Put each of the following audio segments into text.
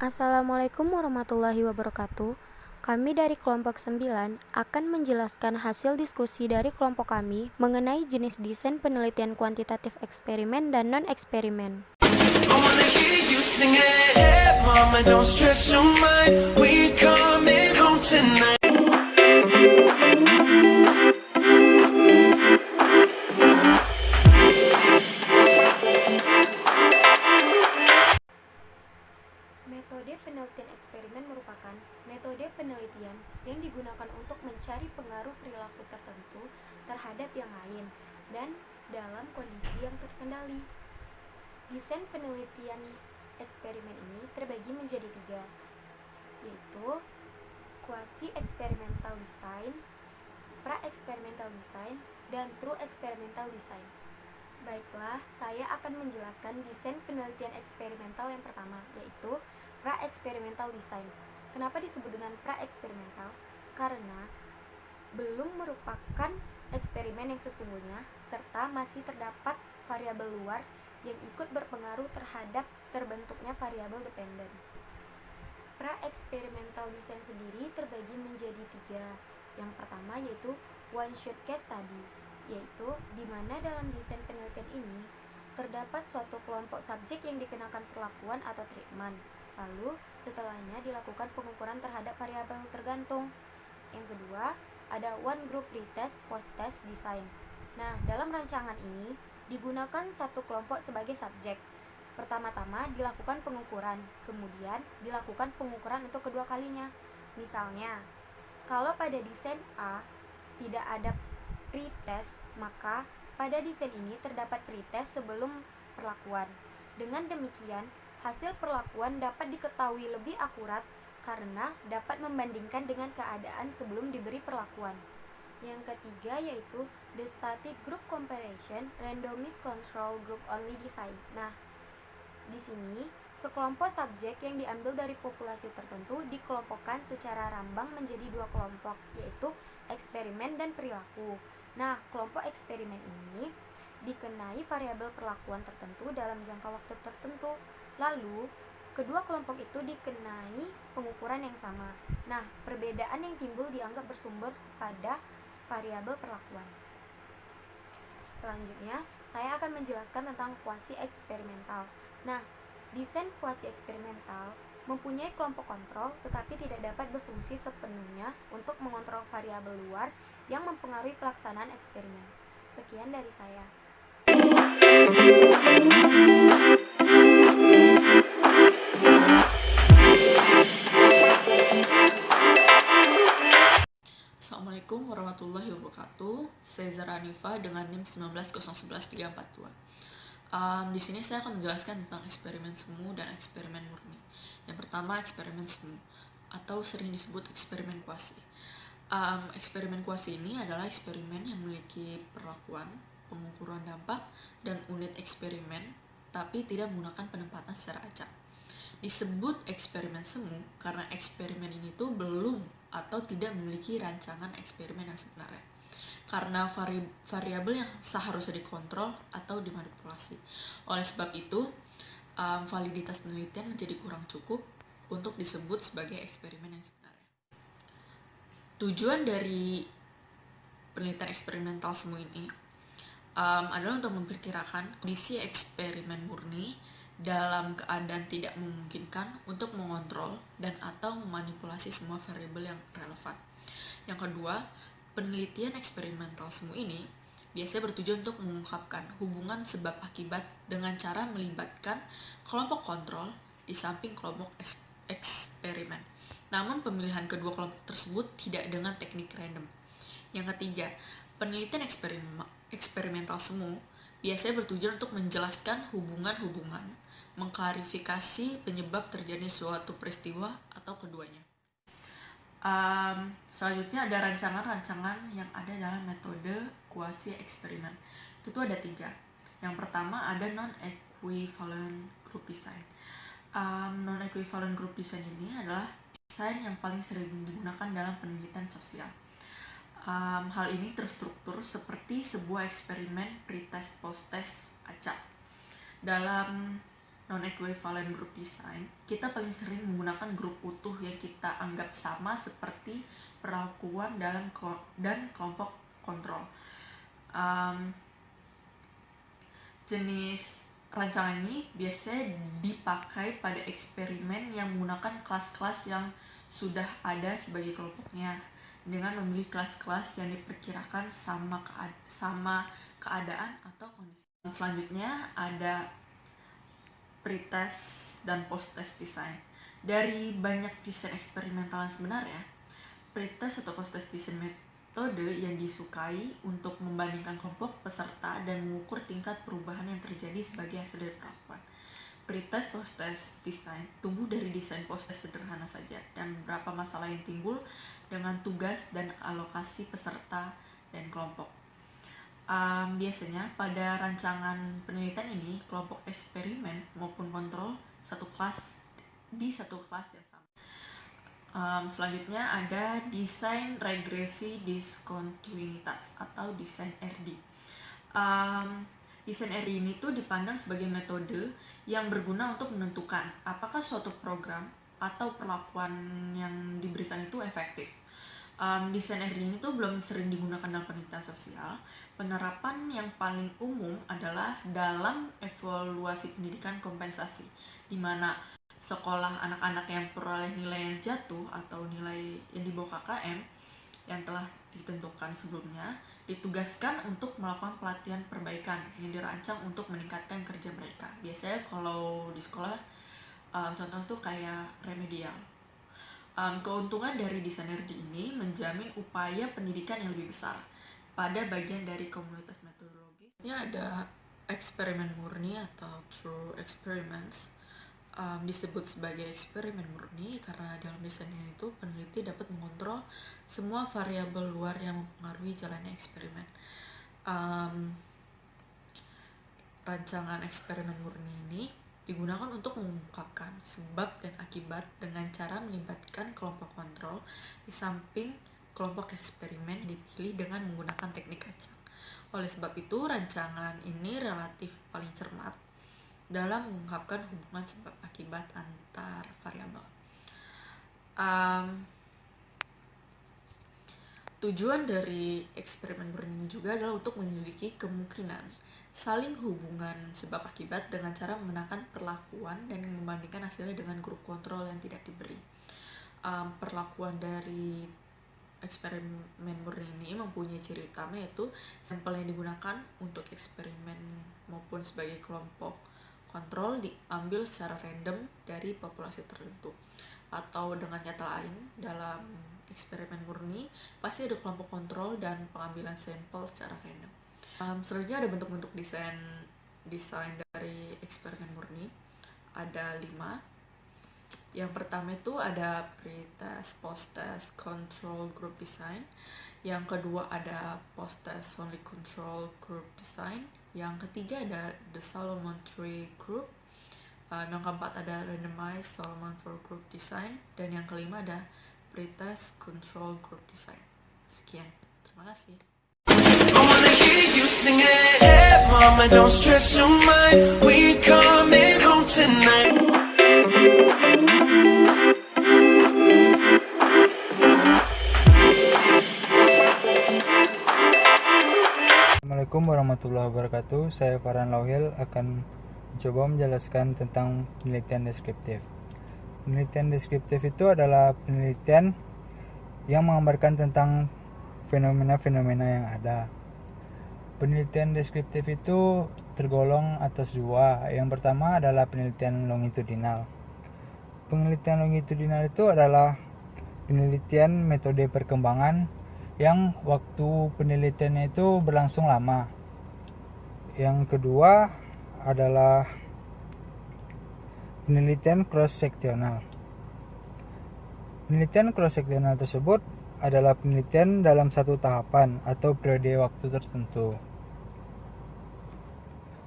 Assalamualaikum warahmatullahi wabarakatuh. Kami dari kelompok 9 akan menjelaskan hasil diskusi dari kelompok kami mengenai jenis desain penelitian kuantitatif eksperimen dan non-eksperimen. I wanna hear you sing it. Hey, mama, don't stress your mind. We coming home tonight. Metode penelitian eksperimen merupakan metode penelitian yang digunakan untuk mencari pengaruh perilaku tertentu terhadap yang lain dan dalam kondisi yang terkendali. Desain penelitian eksperimen ini terbagi menjadi 3, yaitu quasi-experimental design, pra-experimental design, dan true experimental design. Baiklah, saya akan menjelaskan desain penelitian eksperimental yang pertama, yaitu pra-experimental design. Kenapa disebut dengan pra-eksperimental? Karena belum merupakan eksperimen yang sesungguhnya, serta masih terdapat variabel luar yang ikut berpengaruh terhadap terbentuknya variabel dependen. Pra-experimental design sendiri terbagi menjadi 3. Yang pertama yaitu one-shot case study, yaitu di mana dalam desain penelitian ini terdapat suatu kelompok subjek yang dikenakan perlakuan atau treatment. Lalu setelahnya dilakukan pengukuran terhadap variabel tergantung. Yang kedua, ada one group pretest post-test design. Nah, dalam rancangan ini digunakan satu kelompok sebagai subjek. Pertama-tama dilakukan pengukuran, kemudian dilakukan pengukuran untuk kedua kalinya. Misalnya, kalau pada desain A tidak ada pretest, maka pada desain ini terdapat pretest sebelum perlakuan. Dengan demikian, hasil perlakuan dapat diketahui lebih akurat karena dapat membandingkan dengan keadaan sebelum diberi perlakuan. Yang ketiga yaitu the static group comparison randomized control group only design. Nah, di sini sekelompok subjek yang diambil dari populasi tertentu dikelompokkan secara rambang menjadi 2 kelompok, yaitu eksperimen dan perilaku. Nah, kelompok eksperimen ini dikenai variabel perlakuan tertentu dalam jangka waktu tertentu. Lalu, kedua kelompok itu dikenai pengukuran yang sama. Nah, perbedaan yang timbul dianggap bersumber pada variabel perlakuan. Selanjutnya, saya akan menjelaskan tentang kuasi eksperimental. Nah, desain kuasi eksperimental mempunyai kelompok kontrol tetapi tidak dapat berfungsi sepenuhnya untuk mengontrol variabel luar yang mempengaruhi pelaksanaan eksperimen. Sekian dari saya. Assalamualaikum warahmatullahi wabarakatuh. Saya Zara Anifa dengan NIM 19011-342. Di sini saya akan menjelaskan tentang eksperimen semu dan eksperimen murni. Yang pertama, eksperimen semu atau sering disebut eksperimen kuasi. Eksperimen kuasi ini adalah eksperimen yang memiliki perlakuan, pengukuran dampak, dan unit eksperimen, tapi tidak menggunakan penempatan secara acak. Disebut eksperimen semu karena eksperimen ini tuh belum atau tidak memiliki rancangan eksperimen yang sebenarnya. Karena variabel yang seharusnya dikontrol atau dimanipulasi. Oleh sebab itu, validitas penelitian menjadi kurang cukup untuk disebut sebagai eksperimen yang sebenarnya. Tujuan dari penelitian eksperimental semu ini adalah untuk memperkirakan kondisi eksperimen murni dalam keadaan tidak memungkinkan untuk mengontrol dan atau memanipulasi semua variabel yang relevan. Yang kedua, penelitian eksperimental semu ini biasanya bertujuan untuk mengungkapkan hubungan sebab akibat dengan cara melibatkan kelompok kontrol di samping kelompok eksperimen. Namun pemilihan kedua kelompok tersebut tidak dengan teknik random. Yang ketiga, penelitian eksperimental semu biasanya bertujuan untuk menjelaskan hubungan-hubungan, mengklarifikasi penyebab terjadinya suatu peristiwa atau keduanya. Selanjutnya ada rancangan-rancangan yang ada dalam metode kuasi eksperimen. Itu ada 3. Yang pertama ada non-equivalent group design. Non-equivalent group design ini adalah desain yang paling sering digunakan dalam penelitian sosial. Hal ini terstruktur seperti sebuah eksperimen pretest post-test acak. Dalam non-equivalent group design, kita paling sering menggunakan grup utuh yang kita anggap sama seperti perlakuan dan kelompok kontrol. Jenis rancangan ini biasanya dipakai pada eksperimen yang menggunakan kelas-kelas yang sudah ada sebagai kelompoknya, dengan memilih kelas-kelas yang diperkirakan sama keadaan atau kondisi. Selanjutnya ada pretest dan post-test design. Dari banyak desain eksperimental yang sebenarnya, pretest atau post-test design metode yang disukai untuk membandingkan kelompok peserta dan mengukur tingkat perubahan yang terjadi sebagai hasil dari perlakuan. Pretest post-test design tumbuh dari desain post-test sederhana saja dan beberapa masalah yang timbul dengan tugas dan alokasi peserta dan kelompok. Biasanya pada rancangan penelitian ini, kelompok eksperimen maupun kontrol satu kelas yang sama. Selanjutnya ada desain regresi diskontinuitas atau desain RD. Desain RD ini tuh dipandang sebagai metode yang berguna untuk menentukan apakah suatu program atau perlakuan yang diberikan itu efektif. Desain RD ini tuh belum sering digunakan dalam penelitian sosial. Penerapan yang paling umum adalah dalam evaluasi pendidikan kompensasi, di mana sekolah anak-anak yang peroleh nilai yang jatuh atau nilai yang di bawah KKM yang telah ditentukan sebelumnya ditugaskan untuk melakukan pelatihan perbaikan yang dirancang untuk meningkatkan kerja mereka. Biasanya kalau di sekolah contoh tuh kayak remedial. Keuntungan dari desain RD ini menjamin upaya pendidikan yang lebih besar pada bagian dari komunitas metodologis. Ini ada eksperimen murni atau true experiments. Disebut sebagai eksperimen murni karena dalam desain ini itu peneliti dapat mengontrol semua variabel luar yang mempengaruhi jalannya eksperimen. Rancangan eksperimen murni ini digunakan untuk mengungkapkan sebab dan akibat dengan cara melibatkan kelompok kontrol di samping kelompok eksperimen yang dipilih dengan menggunakan teknik kacang. Oleh sebab itu, rancangan ini relatif paling cermat dalam mengungkapkan hubungan sebab akibat antar variabel. Tujuan dari eksperimen murni juga adalah untuk menyelidiki kemungkinan saling hubungan sebab akibat dengan cara menggunakan perlakuan dan membandingkan hasilnya dengan grup kontrol yang tidak diberi. Perlakuan dari eksperimen murni ini mempunyai ciri utama, yaitu sampel yang digunakan untuk eksperimen maupun sebagai kelompok kontrol diambil secara random dari populasi tertentu. Atau dengan kata lain, dalam eksperimen murni pasti ada kelompok kontrol dan pengambilan sampel secara random. Selanjutnya ada bentuk-bentuk desain dari eksperimen murni. Ada 5. Yang pertama itu ada pretest, post-test, control group design. Yang kedua ada post-test only control group design. Yang ketiga ada the Solomon Tree group. Yang keempat ada randomized Solomon 4 group design. Dan yang kelima ada pretest control group design. Sekian, terima kasih. I wanna hear you sing it. Hey, mama, don't stress your mind. We coming home tonight. Assalamualaikum warahmatullahi wabarakatuh. Saya Farhan Lauhil akan mencoba menjelaskan tentang penelitian deskriptif. Penelitian deskriptif itu adalah penelitian yang menggambarkan tentang fenomena-fenomena yang ada. Penelitian deskriptif itu tergolong atas 2. Yang pertama adalah penelitian longitudinal. Penelitian longitudinal itu adalah penelitian metode perkembangan yang waktu penelitiannya itu berlangsung lama. Yang kedua adalah penelitian cross-seksional. Penelitian cross-seksional tersebut adalah penelitian dalam satu tahapan atau periode waktu tertentu.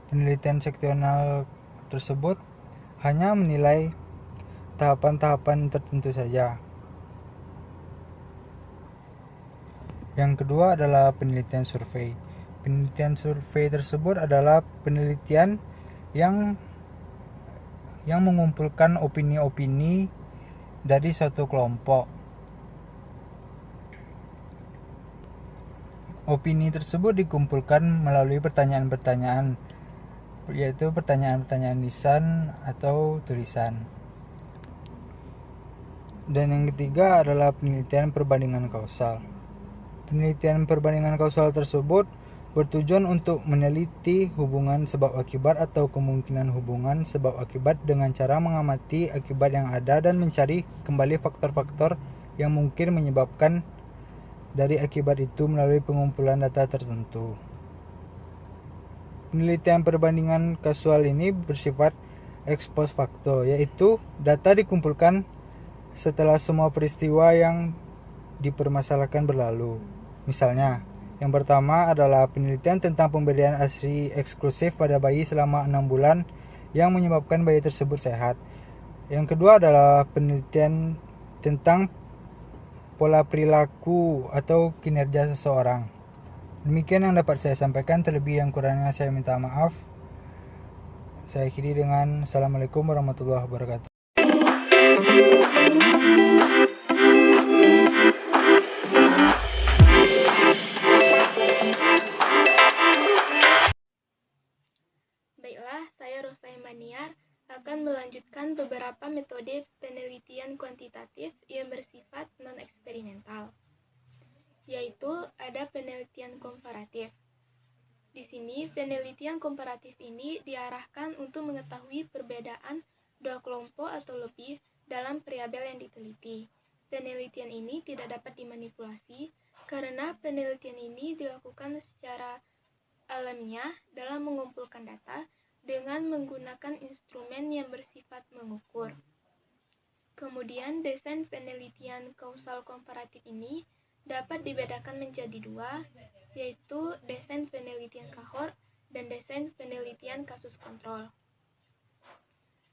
Penelitian seksional tersebut hanya menilai tahapan-tahapan tertentu saja. Yang kedua adalah penelitian survei. Penelitian survei tersebut adalah penelitian yang yang mengumpulkan opini-opini dari suatu kelompok. Opini tersebut dikumpulkan melalui pertanyaan-pertanyaan, yaitu pertanyaan-pertanyaan lisan atau tulisan. Dan yang ketiga adalah penelitian perbandingan kausal. Penelitian perbandingan kausal tersebut bertujuan untuk meneliti hubungan sebab akibat atau kemungkinan hubungan sebab akibat dengan cara mengamati akibat yang ada dan mencari kembali faktor-faktor yang mungkin menyebabkan dari akibat itu melalui pengumpulan data tertentu. Penelitian perbandingan kausal ini bersifat ex post facto, yaitu data dikumpulkan setelah semua peristiwa yang dipermasalahkan berlalu. Misalnya, yang pertama adalah penelitian tentang pemberian ASI eksklusif pada bayi selama 6 bulan yang menyebabkan bayi tersebut sehat. Yang kedua adalah penelitian tentang pola perilaku atau kinerja seseorang. Demikian yang dapat saya sampaikan, terlebih yang kurangnya saya minta maaf. Saya akhiri dengan Assalamualaikum warahmatullahi wabarakatuh. Baiklah, saya Rosa Maniar akan melanjutkan beberapa metode penelitian kuantitatif yang bersifat non-eksperimental, yaitu ada penelitian komparatif. Di sini, penelitian komparatif ini diarahkan untuk mengetahui perbedaan dua kelompok atau lebih dalam variabel yang diteliti. Penelitian ini tidak dapat dimanipulasi karena penelitian ini dilakukan secara alamiah dalam mengumpulkan data dengan menggunakan instrumen yang bersifat mengukur. Kemudian, desain penelitian kausal komparatif ini dapat dibedakan menjadi dua, yaitu desain penelitian cohort dan desain penelitian kasus kontrol.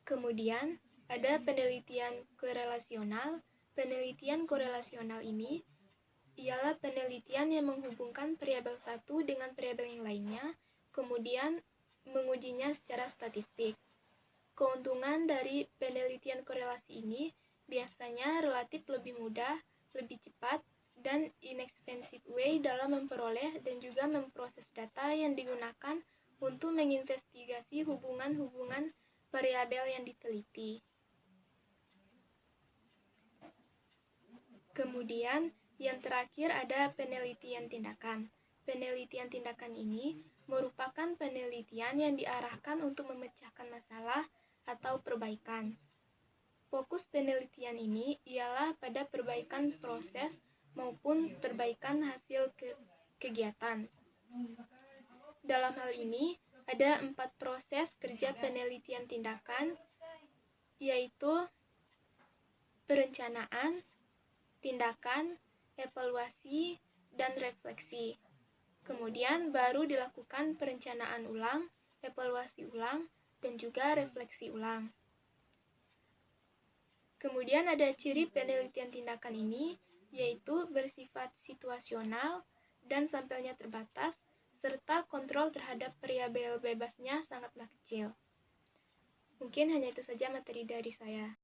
Kemudian, ada penelitian korelasional. Penelitian korelasional ini ialah penelitian yang menghubungkan variabel satu dengan variabel yang lainnya, kemudian mengujinya secara statistik. Keuntungan dari penelitian korelasi ini biasanya relatif lebih mudah, lebih cepat, dan inexpensive way dalam memperoleh dan juga memproses data yang digunakan untuk menginvestigasi hubungan-hubungan variabel yang diteliti. Kemudian, yang terakhir ada penelitian tindakan. Penelitian tindakan ini merupakan penelitian yang diarahkan untuk memecahkan masalah atau perbaikan. Fokus penelitian ini ialah pada perbaikan proses maupun perbaikan hasil kegiatan. Dalam hal ini, ada 4 proses kerja penelitian tindakan, yaitu perencanaan, tindakan, evaluasi, dan refleksi. Kemudian baru dilakukan perencanaan ulang, evaluasi ulang, dan juga refleksi ulang. Kemudian ada ciri penelitian tindakan ini, yaitu bersifat situasional dan sampelnya terbatas, serta kontrol terhadap variabel bebasnya sangatlah kecil. Mungkin hanya itu saja materi dari saya.